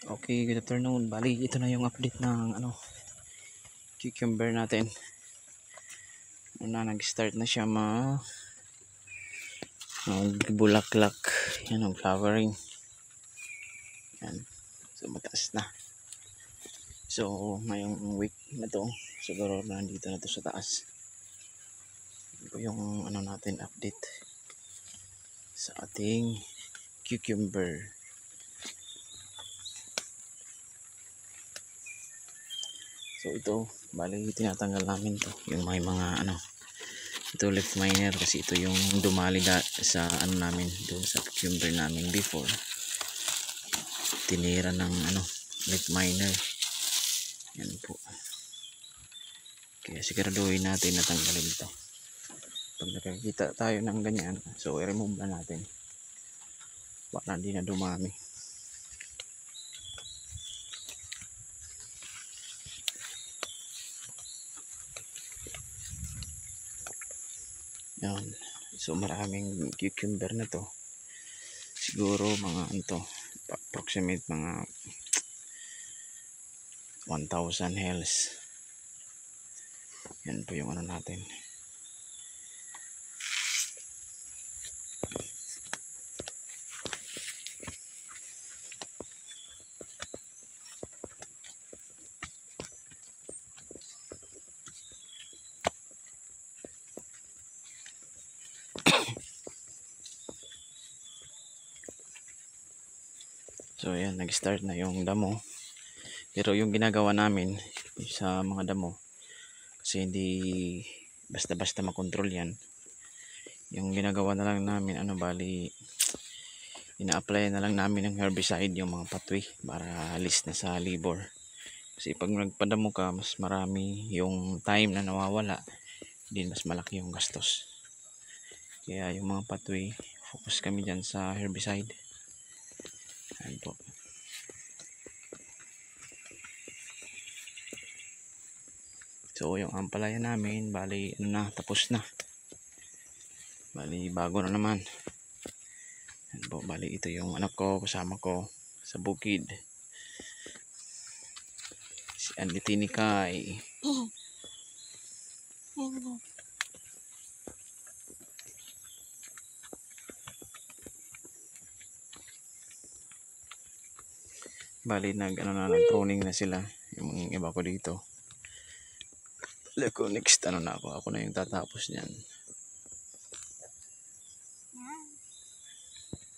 Okay, good afternoon. Bali, ito na yung update ng cucumber natin. Nag-start na siya magbulaklak. Yan ang flowering. Yan. So, mataas na. So, ngayong week na to, siguro nandito na to sa taas. Ito yung natin update sa ating cucumber. So, ito, bali, tinatanggal namin to. Yung may mga ito leaf miner kasi ito yung dumali sa namin doon sa cucumber namin before. Tinira ng leaf miner. Yan po. Kaya siguraduhin natin na tanggalin ito. Pag nakakita tayo ng ganyan, so i-remove na natin para hindi na dumami. Yan. So maraming cucumber na to. Siguro mga approximate mga 1,000 hells. Yan po yung natin. So yan, nag-start na yung damo. Pero yung ginagawa namin sa mga damo, kasi hindi basta-basta makontrol yan. Yung ginagawa na lang namin, bali, ina-apply na lang namin ng herbicide yung mga patwi para alis na sa labor. Kasi pag nagpadamo ka, mas marami yung time na nawawala, din mas malaki yung gastos. Kaya yung mga patwi, focus kami dyan sa herbicide. Ayan po. So yung ampalaya namin, bali tapos na. Bali bago na naman. Ayan po, bali ito yung anak ko, kasama ko sa bukid. Si Andy Kai. Bali nag-pruning na sila yung iba ko dito. Leko next na ako na yung tatapos niyan.